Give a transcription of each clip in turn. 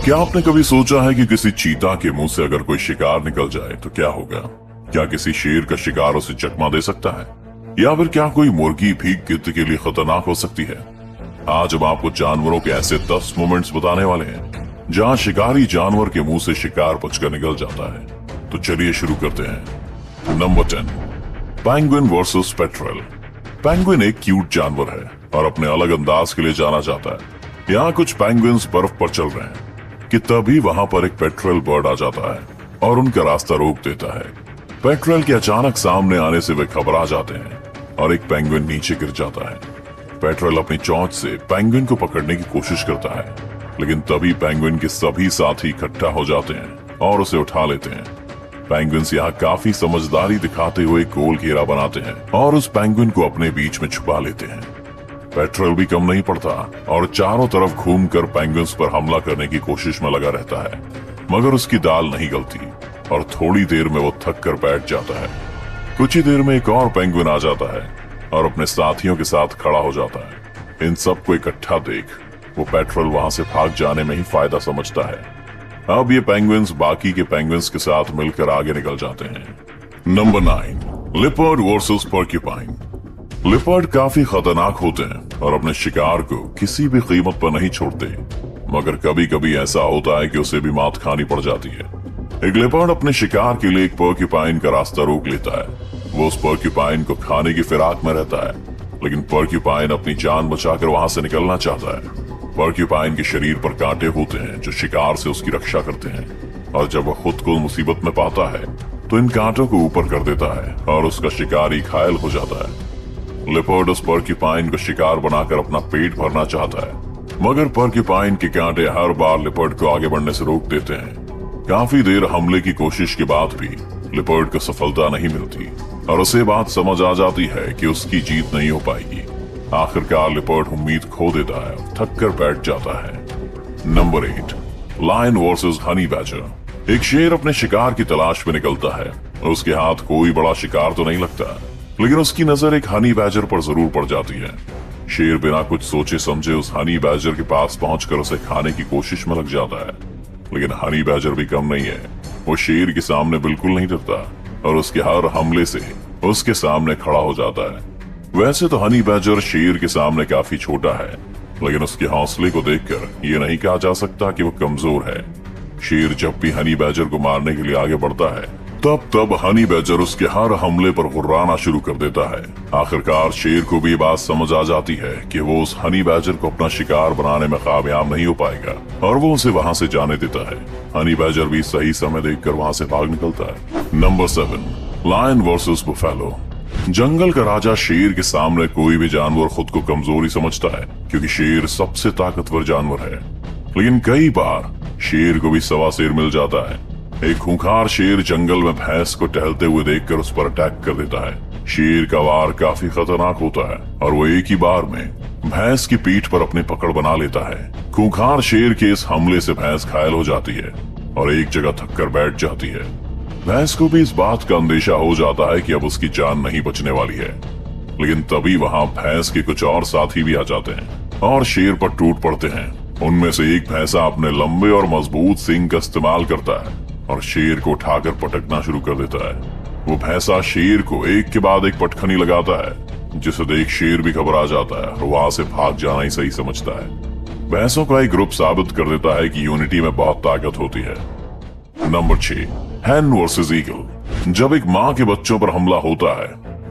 क्या आपने कभी सोचा है कि किसी चीता के मुंह से अगर कोई शिकार निकल जाए तो क्या होगा? क्या किसी शेर का शिकार उसे चकमा दे सकता है, या फिर क्या कोई मुर्गी भी गिद्ध के लिए खतरनाक हो सकती है? आज हम आपको जानवरों के ऐसे 10 मोमेंट्स बताने वाले हैं जहां शिकारी जानवर के मुंह से शिकार बचकर निकल जाता है। तो चलिए शुरू करते हैं। Number 10, penguin versus petrol. Penguin एक क्यूट जानवर है और अपने अलग अंदाज के लिए जाना जाता है। यहाँ कुछ पेंगुइन्स बर्फ पर चल रहे हैं कि तभी वहां पर एक पेट्रोल बर्ड आ जाता है और उनका रास्ता रोक देता है। पेट्रोल के अचानक सामने आने से वे घबरा जाते हैं और एक पेंगुइन नीचे गिर जाता है। पेट्रोल अपनी चोंच से पेंगुइन को पकड़ने की कोशिश करता है, लेकिन तभी पेंगुइन के सभी साथी इकट्ठा हो जाते हैं और उसे उठा लेते हैं। पेंगुइन्स यहाँ काफी समझदारी दिखाते हुए गोल घेरा बनाते हैं और उस पेंगुइन को अपने बीच में छुपा लेते हैं। पेट्रोल भी कम नहीं पड़ता और चारों तरफ घूमकर पेंगुइन्स पर हमला करने की कोशिश में लगा रहता है, मगर उसकी दाल नहीं गलती और थोड़ी देर में वो थक कर बैठ जाता है। कुछ ही देर में एक और पेंगुइन आ जाता है और अपने साथियों के साथ खड़ा हो जाता है। इन सबको इकट्ठा देख वो पेट्रोल वहां से भाग जाने में ही फायदा समझता है। अब ये पेंगुइन्स बाकी के पेंगुइन्स के साथ मिलकर आगे निकल जाते हैं। Number 9, leopard versus porcupine. Leopard काफी खतरनाक होते हैं और अपने शिकार को किसी भी कीमत पर नहीं छोड़ते, मगर कभी कभी ऐसा होता है कि उसे भी मात खानी पड़ जाती है। एक लिपर्ड अपने शिकार के लिए एक पोर्क्यूपाइन का रास्ता रोक लेता है। वो उस पोर्क्यूपाइन को खाने की फिराक में रहता है, लेकिन पोर्क्यूपाइन अपनी जान बचाकर वहां से निकलना चाहता है। पोर्क्यूपाइन के शरीर पर कांटे होते हैं जो शिकार से उसकी रक्षा करते हैं, और जब वह खुद को मुसीबत में पाता है तो इन कांटों को ऊपर कर देता है और उसका शिकारी घायल हो जाता है। लिपर्ड उस पोर्क्यूपाइन को शिकार बनाकर अपना पेट भरना चाहता है, मगर पोर्क्यूपाइन के कांटे हर बार लिपर्ड को आगे बढ़ने से रोक देते हैं। काफी देर हमले की कोशिश के बाद भी लिपर्ड को सफलता नहीं मिलती और उसे बात समझ आ जाती है कि उसकी जीत नहीं हो पाएगी। आखिरकार लिपर्ड उम्मीद खो देता है और थक कर बैठ जाता है। Number 8, lion versus honey badger. एक शेर अपने शिकार की तलाश में निकलता है और उसके हाथ कोई बड़ा शिकार तो नहीं लगता, लेकिन उसकी नजर एक हनी बैजर पर जरूर पड़ जाती है। शेर बिना कुछ सोचे समझे उस हनी बैजर के पास पहुंचकर उसे खाने की कोशिश में लग जाता है, लेकिन हनी बैजर भी कम नहीं है। वो शेर के सामने बिल्कुल नहीं डरता और उसके हर हमले से उसके सामने खड़ा हो जाता है। वैसे तो हनी बैजर शेर के सामने काफी छोटा है, लेकिन उसके हौसले को देखकर ये नहीं कहा जा सकता कि वो कमजोर है। शेर जब भी हनी बैजर को मारने के लिए आगे बढ़ता है तब हनी बैजर उसके हर हमले पर गुर्राना शुरू कर देता है। आखिरकार शेर को भी ये बात समझ आ जाती है कि वो उस हनी बैजर को अपना शिकार बनाने में कामयाब नहीं हो पाएगा और वो उसे वहां से जाने देता है। हनी बैजर भी सही समय देखकर वहां से भाग निकलता है। Number 7, lion versus buffalo. जंगल का राजा शेर के सामने कोई भी जानवर खुद को कमजोरी समझता है, क्योंकि शेर सबसे ताकतवर जानवर है। लेकिन कई बार शेर को भी सवा शेर मिल जाता है। एक खूंखार शेर जंगल में भैंस को टहलते हुए देखकर उस पर अटैक कर देता है। शेर का वार काफी खतरनाक होता है और वो एक ही बार में भैंस की पीठ पर अपनी पकड़ बना लेता है। खूंखार शेर के इस हमले से भैंस घायल हो जाती है और एक जगह थक कर बैठ जाती है। भैंस को भी इस बात का अंदेशा हो जाता है कि अब उसकी जान नहीं बचने वाली है, लेकिन तभी वहां भैंस के कुछ और साथी भी आ जाते हैं और शेर पर टूट पड़ते हैं। उनमें से एक भैंसा अपने लंबे और मजबूत सींग का इस्तेमाल करता है और शेर को उठाकर पटकना शुरू कर देता है। वो भैंसा शेर को एक के बाद एक पटखनी लगाता है, जिसे देख शेर भी घबरा जाता है और वहां से भाग जाना ही सही समझता है। भैंसों का एक ग्रुप साबित कर देता है कि यूनिटी में बहुत ताकत होती है। नंबर 6, हैन वर्सेस ईगल। जब एक माँ के बच्चों पर हमला होता है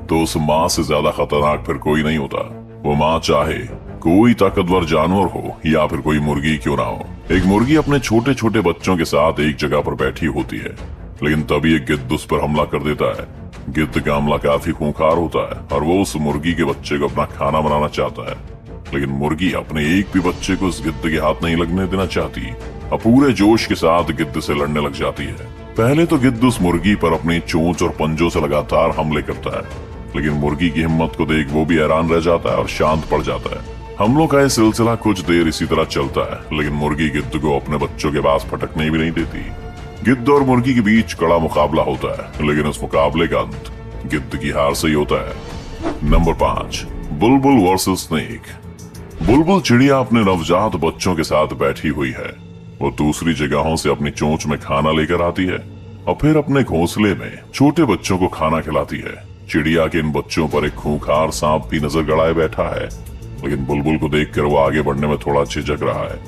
तो उस माँ से ज्यादा खतरनाक फिर कोई नहीं होता। वो माँ चाहे कोई ताकतवर जानवर हो या फिर कोई मुर्गी क्यों ना हो। एक मुर्गी अपने छोटे छोटे बच्चों के साथ एक जगह पर बैठी होती है, लेकिन तभी एक गिद्ध उस पर हमला कर देता है। गिद्ध का हमला काफी खूंखार होता है और वो उस मुर्गी के बच्चे को अपना खाना बनाना चाहता है, लेकिन मुर्गी अपने एक भी बच्चे को उस गिद्ध के हाथ नहीं लगने देना चाहती और पूरे जोश के साथ गिद्ध से लड़ने लग जाती है। पहले तो गिद्ध उस मुर्गी पर अपनी चोंच और पंजों से लगातार हमले करता है, लेकिन मुर्गी की हिम्मत को देख वो भी हैरान रह जाता है और शांत पड़ जाता है। हमलों का यह सिलसिला कुछ देर इसी तरह चलता है, लेकिन मुर्गी गिद्ध को अपने बच्चों के पास फटकने भी नहीं देती। गिद्ध और मुर्गी के बीच कड़ा मुकाबला होता है, लेकिन उस मुकाबले का अंत गिद्ध की हार से ही होता है। नंबर 5, बुलबुल वर्सेस स्नेक। बुलबुल चिड़िया अपने नवजात बच्चों के साथ बैठी हुई है। वो दूसरी जगहों से अपनी चोंच में खाना लेकर आती है और फिर अपने घोंसले में छोटे बच्चों को खाना खिलाती है। चिड़िया के इन बच्चों पर एक खूंखार सांप भी नजर गड़ाए बैठा है, लेकिन बुलबुल को देखकर वो आगे बढ़ने में थोड़ा झिझक रहा है।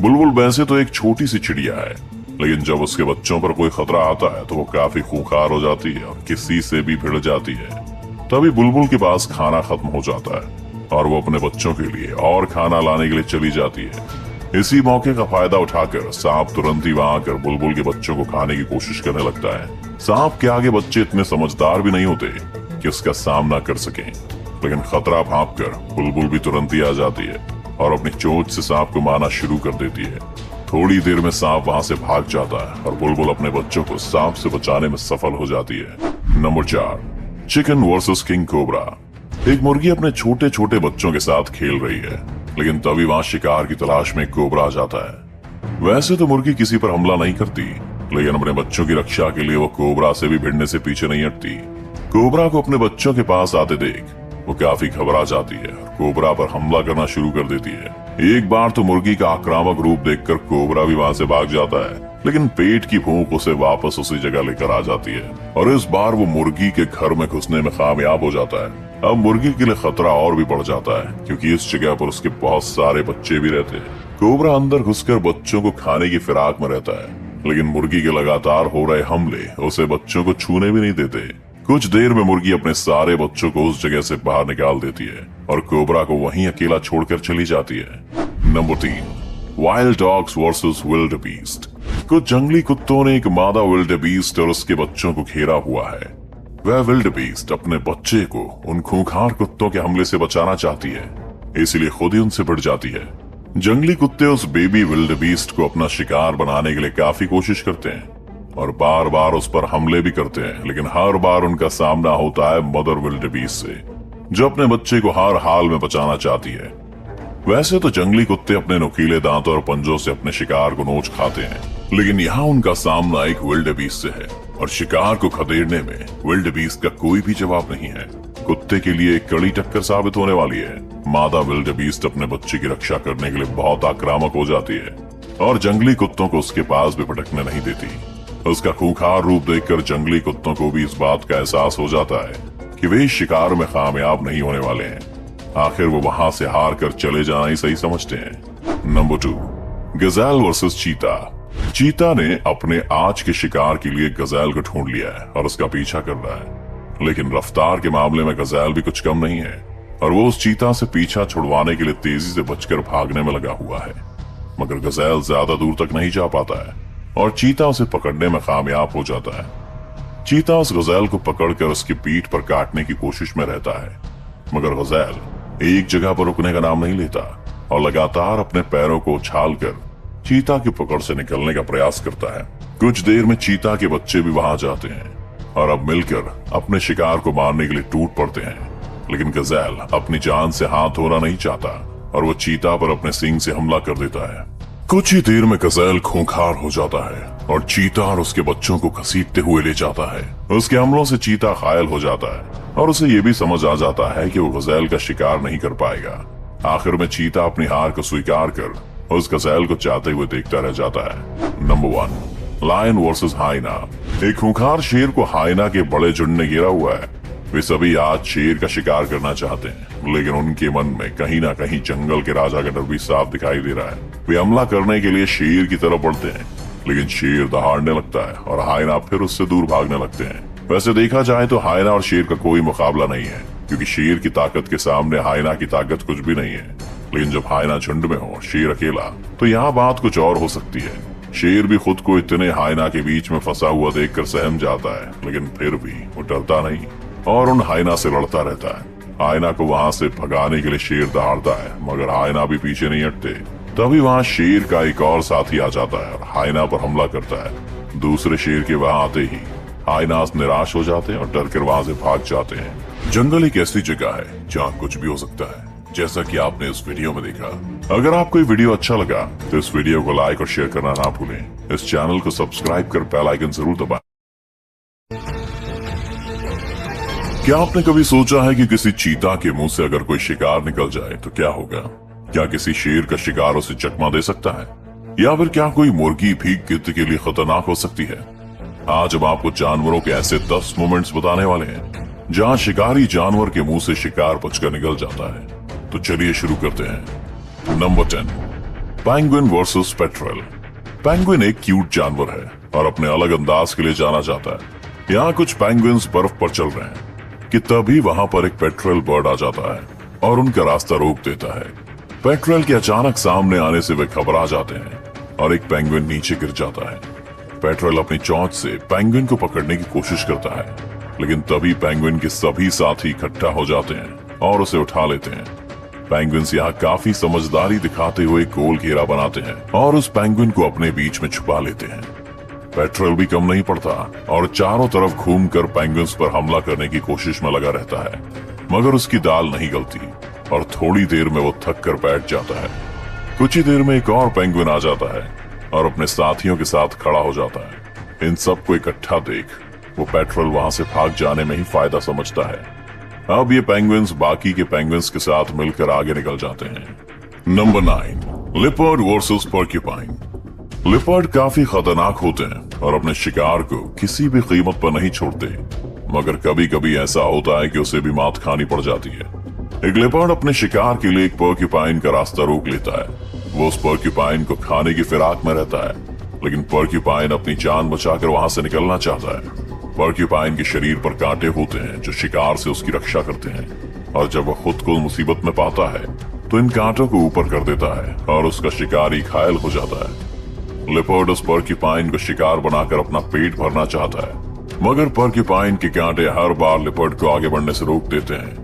बुलबुल वैसे तो एक छोटी सी चिड़िया है, लेकिन जब उसके बच्चों पर कोई खतरा आता है तो वो काफी खूंखार हो जाती है और किसी से भी भिड़ जाती है। तभी बुलबुल के पास खाना खत्म हो जाता है और वो अपने बच्चों के लिए और खाना लाने के लिए चली जाती है। इसी मौके का फायदा उठाकर सांप तुरंत ही वहां आकर बुलबुल के बच्चों को खाने की कोशिश करने लगता है। सांप के आगे बच्चे इतने समझदार भी नहीं होते कि उसका सामना कर सकें, लेकिन खतरा भांपकर बुलबुल भी तुरंत ही आ जाती है और अपनी चोंच से सांप को मारना शुरू कर देती है। थोड़ी देर में सांप वहां से भाग जाता है और बुलबुल अपने बच्चों को सांप से बचाने में सफल हो जाती है। Number 4, chicken versus king cobra. एक मुर्गी अपने छोटे छोटे बच्चों के साथ खेल रही है, लेकिन तभी वहां शिकार की तलाश में एक कोबरा आ जाता है। वैसे तो मुर्गी किसी पर हमला नहीं करती, लेकिन अपने बच्चों की रक्षा के लिए वो कोबरा से भी भिड़ने से पीछे नहीं हटती। कोबरा को अपने बच्चों के पास आते देख वो काफी घबरा जाती है और कोबरा पर हमला करना शुरू कर देती है। एक बार तो मुर्गी का आक्रामक रूप देखकर कोबरा भी वहां से भाग जाता है, लेकिन पेट की भूख उसे वापस उसी जगह लेकर आ जाती है और इस बार वो मुर्गी के घर में घुसने में कामयाब हो जाता है। अब मुर्गी के लिए खतरा और भी बढ़ जाता है, क्योंकि इस जगह पर उसके बहुत सारे बच्चे भी रहते हैं। कोबरा अंदर घुसकर बच्चों को खाने की फिराक में रहता है, लेकिन मुर्गी के लगातार हो रहे हमले उसे बच्चों को छूने भी नहीं देते। कुछ देर में मुर्गी अपने सारे बच्चों को उस जगह से बाहर निकाल देती है और कोबरा को वहीं अकेला छोड़कर चली जाती है। Number 3, wild dogs versus wildebeest. कुछ जंगली कुत्तों ने एक मादा विल्ड बीस्ट और उसके बच्चों को घेरा हुआ है। वह विल्ड बीस्ट अपने बच्चे को उन खूंखार कुत्तों के हमले से बचाना चाहती है, इसलिए खुद ही उनसे भिड़ जाती है। जंगली कुत्ते उस बेबी विल्ड बीस्ट को अपना शिकार बनाने के लिए काफी कोशिश करते हैं और बार बार उस पर हमले भी करते हैं, लेकिन हर बार उनका सामना होता है मदर विल्ड बीस्ट से, जो अपने बच्चे को हर हाल में बचाना चाहती है। वैसे तो जंगली कुत्ते अपने नुकीले दांतों और पंजों से अपने शिकार को नोच खाते हैं, लेकिन यहाँ उनका सामना एक विल्ड बीस्ट से है और शिकार को खदेड़ने में विल्ड बीस्ट का कोई भी जवाब नहीं है। कुत्ते के लिए एक कड़ी टक्कर साबित होने वाली है। मादा विल्ड बीस्ट अपने बच्चे की रक्षा करने के लिए बहुत आक्रामक हो जाती है और जंगली कुत्तों को उसके पास भी भटकने नहीं देती। उसका खूंखार रूप देखकर जंगली कुत्तों को भी इस बात का एहसास हो जाता है कि वे इस शिकार में कामयाब नहीं होने वाले हैं। आखिर वो वहां से हार कर चले जाना ही सही समझते हैं। नंबर 2, गजेल वर्सेस चीता। चीता ने अपने आज के शिकार के लिए गजेल को ढूंढ लिया है और उसका पीछा कर रहा है, लेकिन रफ्तार के मामले में गजेल भी कुछ कम नहीं है और वो उस चीता से पीछा छुड़वाने के लिए तेजी से बचकर भागने में लगा हुआ है। मगर गजेल ज्यादा दूर तक नहीं जा पाता है और चीता उसे पकड़ने में कामयाब हो जाता है। चीता उस गजेल को पकड़कर उसकी पीठ पर काटने की कोशिश में रहता है, मगर गजेल एक जगह पर रुकने का नाम नहीं लेता और लगातार अपने पैरों को उछालकर चीता की पकड़ से निकलने का प्रयास करता है। कुछ देर में चीता के बच्चे भी वहां जाते हैं और अब मिलकर अपने शिकार को मारने के लिए टूट पड़ते हैं, लेकिन गजेल अपनी जान से हाथ धोना नहीं चाहता और वो चीता पर अपने सींग से हमला कर देता है। कुछ ही देर में गजेल खूंखार हो जाता है और चीता और उसके बच्चों को घसीटते हुए ले जाता है। उसके हमलों से चीता घायल हो जाता है और उसे ये भी समझ आ जाता है कि वो गजेल का शिकार नहीं कर पाएगा। आखिर में चीता अपनी हार को स्वीकार कर उस गजेल को चाहते हुए देखता रह जाता है। Number 1, lion versus hyena. एक खूंखार शेर को हाइना के बड़े झुंड ने घेरा हुआ है। वे सभी आज शेर का शिकार करना चाहते हैं, लेकिन उनके मन में कहीं ना कहीं जंगल के राजा का डर भी साफ दिखाई दे रहा है। वे हमला करने के लिए शेर की तरफ बढ़ते हैं, लेकिन शेर दहाड़ने लगता है और हाइना फिर उससे दूर भागने लगते हैं। वैसे देखा जाए तो हाइना और शेर का कोई मुकाबला नहीं है, क्योंकि शेर की ताकत के सामने हाइना की ताकत कुछ भी नहीं है। लेकिन जब हाइना झुंड में हो, शेर अकेला, तो यहाँ बात कुछ और हो सकती है। शेर भी खुद को इतने हाइना के बीच में फंसा हुआ देखकर सहम जाता है, लेकिन फिर भी वो डरता नहीं और उन हाइना से लड़ता रहता है। हाइना को वहां से भगाने के लिए शेर दहाड़ता है, मगर हाइना भी पीछे नहीं हटते। तभी वहां शेर का एक और साथी आ जाता है और हाइना पर हमला करता है। दूसरे शेर के वहां आते ही हाइनास निराश हो जाते हैं और डर कर वहां से भाग जाते हैं। जंगल एक ऐसी जगह है जहाँ कुछ भी हो सकता है, जैसा कि आपने इस वीडियो में देखा। अगर आपको ये वीडियो अच्छा लगा तो इस वीडियो को लाइक और शेयर करना ना भूलें। इस चैनल को सब्सक्राइब कर बेल आइकन जरूर दबाएं। क्या आपने कभी सोचा है कि किसी चीता के मुंह से अगर कोई शिकार निकल जाए तो क्या होगा? क्या किसी शेर का शिकार उसे चकमा दे सकता है, या फिर क्या कोई मुर्गी भी गिद्ध के लिए खतरनाक हो सकती है? आज हम आपको जानवरों के ऐसे 10 मोमेंट्स बताने वाले हैं जहां शिकारी जानवर के मुंह से शिकार बचकर निकल जाता है। तो चलिए शुरू करते हैं। Number 10, penguin versus petrol. Penguin एक क्यूट जानवर है और अपने अलग अंदाज के लिए जाना जाता है। यहाँ कुछ पेंगुइन्स बर्फ पर चल रहे हैं कि तभी वहां पर एक पेट्रोल बर्ड आ जाता है और उनका रास्ता रोक देता है। पेट्रोल के अचानक सामने आने से वे घबरा जाते हैं और एक पेंगुइन नीचे गिर जाता है। पेट्रोल अपनी चोंच से पेंगुइन को पकड़ने की कोशिश करता है, लेकिन तभी पेंगुइन के सभी साथी इकट्ठा हो जाते हैं और उसे उठा लेते हैं। पेंगुइन्स यहाँ काफी समझदारी दिखाते हुए गोल घेरा बनाते हैं और उस पेंगुइन को अपने बीच में छुपा लेते हैं। पेट्रोल भी कम नहीं पड़ता और चारों तरफ घूमकर पेंगुइन्स पर हमला करने की कोशिश में लगा रहता है, मगर उसकी दाल नहीं गलती और थोड़ी देर में वो थक कर बैठ जाता है। कुछ ही देर में एक और पेंगुइन आ जाता है और अपने साथियों के साथ खड़ा हो जाता है। इन सबको इकट्ठा देख वो पेट्रोल वहां से भाग जाने में ही फायदा समझता है। अब ये पेंगुइन्स बाकी के पेंगुइन्स के साथ मिलकर आगे निकल जाते हैं। Number 9, leopard versus porcupine. Leopard काफी खतरनाक होते हैं और अपने शिकार को किसी भी कीमत पर नहीं छोड़ते, मगर कभी कभी ऐसा होता है कि उसे भी मात खानी पड़ जाती है। एक लिपर्ड अपने शिकार के लिए एक पोर्क्यूपाइन का रास्ता रोक लेता है। वो उस पोर्क्यूपाइन को खाने की फिराक में रहता है, लेकिन पोर्क्यूपाइन अपनी जान बचाकर वहां से निकलना चाहता है। पोर्क्यूपाइन के शरीर पर कांटे होते हैं जो शिकार से उसकी रक्षा करते हैं, और जब वह खुद को मुसीबत में पाता है तो इन कांटों को ऊपर कर देता है और उसका शिकारी घायल हो जाता है। लिपर्ड उस पोर्क्यूपाइन को शिकार बनाकर अपना पेट भरना चाहता है, मगर पोर्क्यूपाइन के कांटे हर बार लिपर्ड को आगे बढ़ने से रोक देते हैं।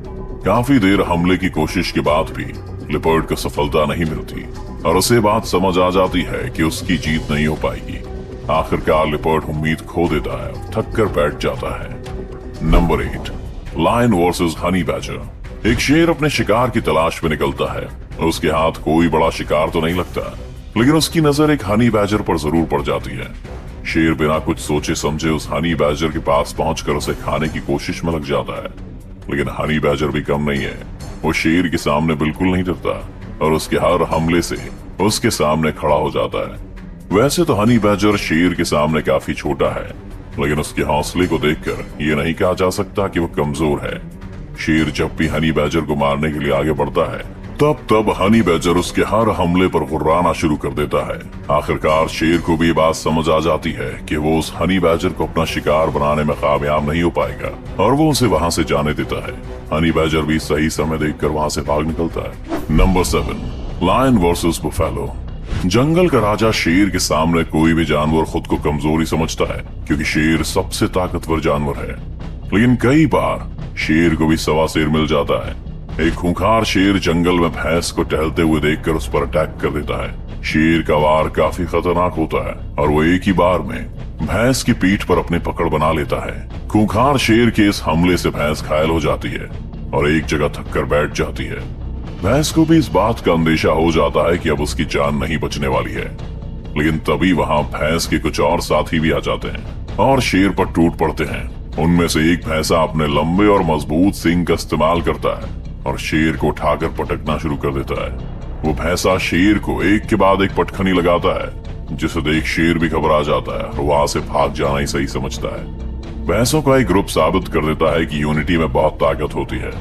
काफी देर हमले की कोशिश के बाद भी लिपर्ड को सफलता नहीं मिलती और उसे बात समझ आ जाती है कि उसकी जीत नहीं हो पाएगी। आखिरकार लिपर्ड उम्मीद खो देता है और थक कर बैठ जाता है। Number 8, lion versus honey badger. एक शेर अपने शिकार की तलाश में निकलता है। उसके हाथ कोई बड़ा शिकार तो नहीं लगता, लेकिन उसकी नजर एक हनी बैजर पर जरूर पड़ जाती है। शेर बिना कुछ सोचे समझे उस हनी बैजर के पास पहुंचकर उसे खाने की कोशिश में लग जाता है, लेकिन हनी बैजर भी कम नहीं है। वो शेर के सामने बिल्कुल नहीं डरता और उसके हर हमले से उसके सामने खड़ा हो जाता है। वैसे तो हनी बैजर शेर के सामने काफी छोटा है, लेकिन उसके हौसले को देखकर ये नहीं कहा जा सकता कि वो कमजोर है। शेर जब भी हनी बैजर को मारने के लिए आगे बढ़ता है, तब हनी बैजर उसके हर हमले पर गुर्राना शुरू कर देता है। आखिरकार शेर को भी ये बात समझ आ जाती है कि वो उस हनी बैजर को अपना शिकार बनाने में कामयाब नहीं हो पाएगा और वो उसे वहां से जाने देता है। हनी बैजर भी सही समय देखकर वहां से भाग निकलता है। Number 7, lion versus buffalo. जंगल का राजा शेर के सामने कोई भी जानवर खुद को कमजोरी समझता है, क्योंकि शेर सबसे ताकतवर जानवर है। लेकिन कई बार शेर को भी सवा शेर मिल जाता है। एक खूंखार शेर जंगल में भैंस को टहलते हुए देखकर उस पर अटैक कर देता है। शेर का वार काफी खतरनाक होता है और वो एक ही बार में भैंस की पीठ पर अपनी पकड़ बना लेता है। खूंखार शेर के इस हमले से भैंस घायल हो जाती है और एक जगह थक कर बैठ जाती है। भैंस को भी इस बात का अंदेशा हो जाता है कि अब उसकी जान नहीं बचने वाली है, लेकिन तभी वहां भैंस के कुछ और साथी भी आ जाते हैं और शेर पर टूट पड़ते हैं। उनमें से एक भैंसा अपने लंबे और मजबूत सींग का इस्तेमाल करता है और शेर को उठाकर पटकना शुरू कर देता है। वो भैंसा शेर को एक के बाद एक पटखनी लगाता है, जिसे देख शेर भी घबरा जाता है और वहां से भाग जाना ही सही समझता है। भैंसों का एक ग्रुप साबित कर देता है कि यूनिटी में बहुत ताकत होती है।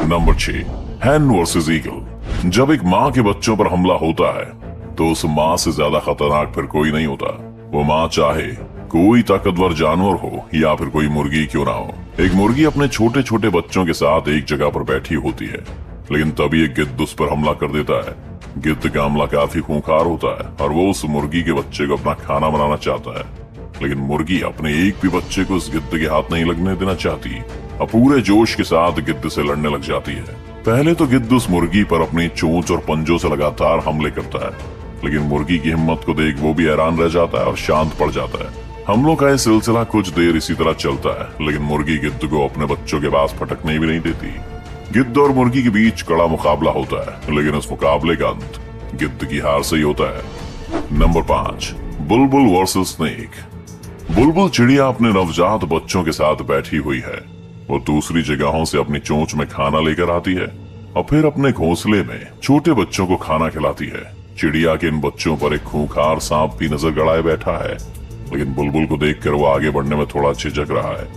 नंबर 6, हैन वर्सेस ईगल। जब एक माँ के बच्चों पर हमला होता है तो उस माँ से ज्यादा खतरनाक फिर कोई नहीं होता। वो माँ चाहे कोई ताकतवर जानवर हो या फिर कोई मुर्गी क्यों ना हो। एक मुर्गी अपने छोटे छोटे बच्चों के साथ एक जगह पर बैठी होती है, लेकिन तभी एक गिद्ध उस पर हमला कर देता है। गिद्ध का हमला काफी खूंखार होता है और वो उस मुर्गी के बच्चे को अपना खाना बनाना चाहता है, लेकिन मुर्गी अपने एक भी बच्चे को उस गिद्ध के हाथ नहीं लगने देना चाहती और पूरे जोश के साथ गिद्ध से लड़ने लग जाती है। पहले तो गिद्ध उस मुर्गी पर अपनी चोंच और पंजों से लगातार हमले करता है, लेकिन मुर्गी की हिम्मत को देख वो भी हैरान रह जाता है और शांत पड़ जाता है। हमलों का यह सिलसिला कुछ देर इसी तरह चलता है, लेकिन मुर्गी गिद्ध को अपने बच्चों के पास फटकने भी नहीं देती। गिद्ध और मुर्गी के बीच कड़ा मुकाबला होता है, लेकिन उस मुकाबले का अंत गिद्ध की हार से ही होता है। नंबर 5, बुलबुल वर्सेस स्नेक। बुलबुल चिड़िया अपने नवजात बच्चों के साथ बैठी हुई है। वो दूसरी जगहों से अपनी चोंच में खाना लेकर आती है और फिर अपने घोंसले में छोटे बच्चों को खाना खिलाती है। चिड़िया के इन बच्चों पर एक खूंखार सांप भी नजर गड़ाए बैठा है, लेकिन बुलबुल को देखकर वो आगे बढ़ने में थोड़ा झिझक रहा है।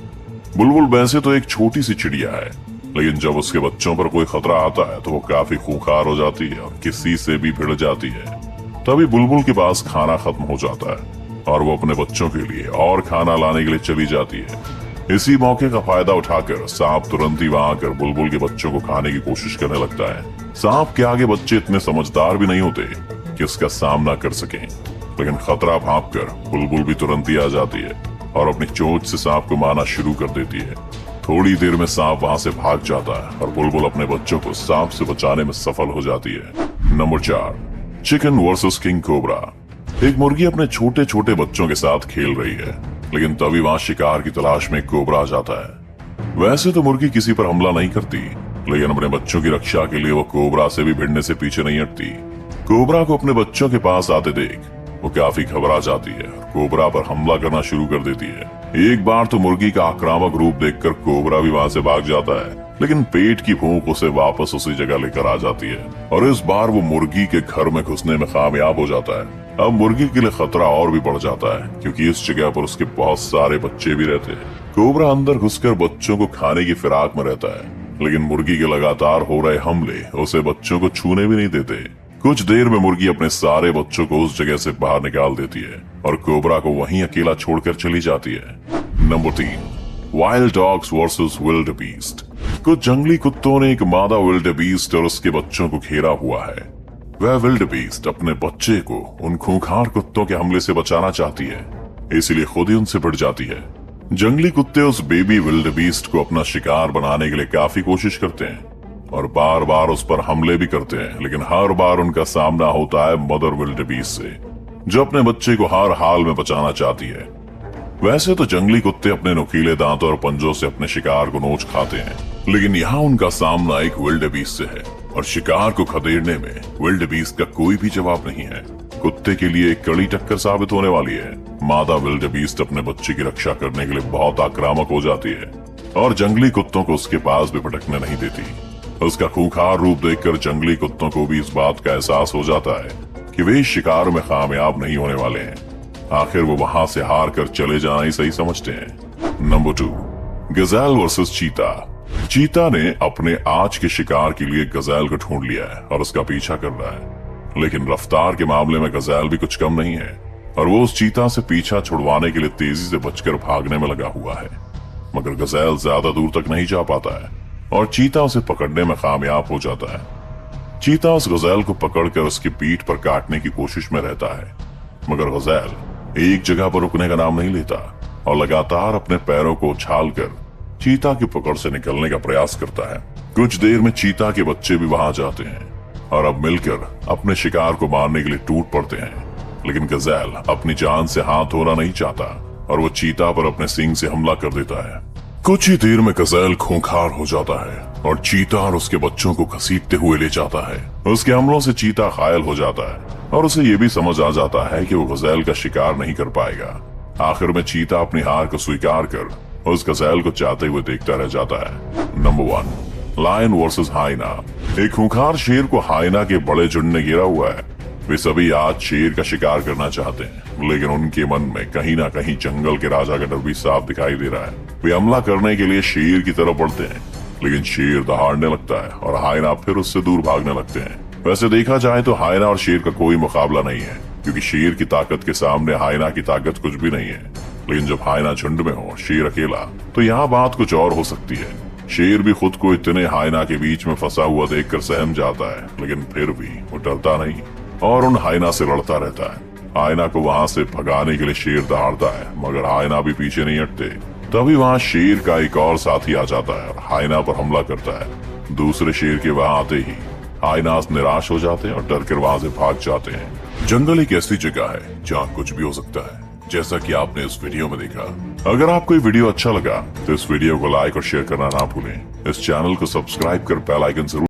बुलबुल वैसे तो एक छोटी सी चिड़िया है, लेकिन जब उसके बच्चों पर कोई खतरा आता है तो वो काफी खूंखार हो जाती है और किसी से भी भिड़ जाती है। तभी बुलबुल के पास खाना खत्म हो जाता है और वो अपने बच्चों के लिए और खाना लाने के लिए चली जाती है। इसी मौके का फायदा उठाकर सांप तुरंत ही वहां आकर बुलबुल के बच्चों को खाने की कोशिश करने लगता है। सांप के आगे बच्चे इतने समझदार भी नहीं होते कि इसका सामना कर सकें, लेकिन खतरा भांपकर बुलबुल भी तुरंत ही आ जाती है और अपनी चोंच से सांप को मारना शुरू कर देती है। थोड़ी देर में सांप वहां से भाग जाता है और बुलबुल अपने बच्चों को सांप से बचाने में सफल हो जाती है। Number 4, chicken versus king cobra. एक मुर्गी अपने छोटे छोटे बच्चों के साथ खेल रही है, लेकिन तभी वहां शिकार की तलाश में कोबरा आ जाता है। वैसे तो मुर्गी किसी पर हमला नहीं करती, लेकिन अपने बच्चों की रक्षा के लिए वो कोबरा से भी भिड़ने से पीछे नहीं हटती। कोबरा को अपने बच्चों के पास आते देख वो काफी घबरा जाती है और कोबरा पर हमला करना शुरू कर देती है। एक बार तो मुर्गी का आक्रामक रूप देखकर कोबरा भी वहां से भाग जाता है, लेकिन पेट की भूख उसे वापस उसी जगह लेकर आ जाती है और इस बार वो मुर्गी के घर में घुसने में कामयाब हो जाता है। अब मुर्गी के लिए खतरा और भी बढ़ जाता है, क्योंकि इस जगह पर उसके बहुत सारे बच्चे भी रहते हैं। कोबरा अंदर घुसकर बच्चों को खाने की फिराक में रहता है, लेकिन मुर्गी के लगातार हो रहे हमले उसे बच्चों को छूने भी नहीं देते। कुछ देर में मुर्गी अपने सारे बच्चों को उस जगह से बाहर निकाल देती है और कोबरा को वहीं अकेला छोड़कर चली जाती है। Number 3, wild dogs versus wildebeest. कुछ जंगली कुत्तों ने एक मादा विल्ड बीस्ट और उसके बच्चों को घेरा हुआ है। वह विल्ड बीस्ट अपने बच्चे को उन खूंखार कुत्तों के हमले से बचाना चाहती है, इसलिए खुद ही उनसे भिड़ जाती है। जंगली कुत्ते उस बेबी विल्ड बीस्ट को अपना शिकार बनाने के लिए काफी कोशिश करते हैं और बार बार उस पर हमले भी करते हैं, लेकिन हर बार उनका सामना होता है मदर विल्ड बीस्ट से, जो अपने बच्चे को हर हाल में बचाना चाहती है। वैसे तो जंगली कुत्ते अपने नुकीले दांतों और पंजों से अपने शिकार को नोच खाते हैं, लेकिन यहाँ उनका सामना एक विल्ड बीस्ट से है और शिकार को खदेड़ने में विल्ड बीस्ट का कोई भी जवाब नहीं है। कुत्ते के लिए एक कड़ी टक्कर साबित होने वाली है। मादा विल्ड बीस्ट अपने बच्चे की रक्षा करने के लिए बहुत आक्रामक हो जाती है और जंगली कुत्तों को उसके पास भी भटकने नहीं देती। उसका खूंखार रूप देखकर जंगली कुत्तों को भी इस बात का एहसास हो जाता है कि वे इस शिकार में कामयाब नहीं होने वाले हैं। आखिर वो वहां से हार कर चले जाना ही सही समझते हैं। नंबर 2, गजेल वर्सेस चीता। चीता ने अपने आज के शिकार के लिए गजेल को ढूंढ लिया है और उसका पीछा कर रहा है, लेकिन रफ्तार के मामले में गजेल भी कुछ कम नहीं है और वो उस चीता से पीछा छुड़वाने के लिए तेजी से बचकर भागने में लगा हुआ है। मगर गजेल ज्यादा दूर तक नहीं जा पाता है और चीता उसे पकड़ने में कामयाब हो जाता है। चीता उस गजेल को पकड़कर उसकी पीठ पर काटने की कोशिश में रहता है, मगर गजेल एक जगह पर रुकने का नाम नहीं लेता और लगातार अपने पैरों को उछालकर चीता की पकड़ से निकलने का प्रयास करता है। कुछ देर में चीता के बच्चे भी वहां जाते हैं और अब मिलकर अपने शिकार को मारने के लिए टूट पड़ते हैं, लेकिन गजेल अपनी जान से हाथ धोना नहीं चाहता और वो चीता पर अपने सींग से हमला कर देता है। कुछ ही देर में गजेल खूंखार हो जाता है और चीता और उसके बच्चों को घसीटते हुए ले जाता है। उसके हमलों से चीता घायल हो जाता है और उसे ये भी समझ आ जाता है कि वो गजेल का शिकार नहीं कर पाएगा। आखिर में चीता अपनी हार को स्वीकार कर उस गजेल को चाहते हुए देखता रह जाता है। Number 1, lion versus hyena. एक खूंखार शेर को हाइना के बड़े झुंड ने घेरा हुआ है। वे सभी आज शेर का शिकार करना चाहते हैं, लेकिन उनके मन में कहीं ना कहीं जंगल के राजा का डर भी साफ दिखाई दे रहा है। वे हमला करने के लिए शेर की तरफ बढ़ते हैं, लेकिन शेर दहाड़ने लगता है और हाइना फिर उससे दूर भागने लगते हैं। वैसे देखा जाए तो हाइना और शेर का कोई मुकाबला नहीं है, क्योंकि शेर की ताकत के सामने हाइना की ताकत कुछ भी नहीं है। लेकिन जब हाइना झुंड में हो, शेर अकेला, तो यहाँ बात कुछ और हो सकती है। शेर भी खुद को इतने हाइना के बीच में फंसा हुआ देखकर सहम जाता है, लेकिन फिर भी वो डरता नहीं और उन हाइना से लड़ता रहता है। हाइना को वहां से भगाने के लिए शेर दहाड़ता है, मगर हाइना भी पीछे नहीं हटते। तभी वहां शेर का एक और साथी आ जाता है और हाइना पर हमला करता है। दूसरे शेर के वहां आते ही हाइनास निराश हो जाते हैं और डर कर वहां से भाग जाते हैं। जंगल एक ऐसी जगह है जहाँ कुछ भी हो सकता है, जैसा कि आपने इस वीडियो में देखा। अगर आपको ये वीडियो अच्छा लगा तो इस वीडियो को लाइक और शेयर करना ना भूलें। इस चैनल को सब्सक्राइब कर बेल आइकन जरूर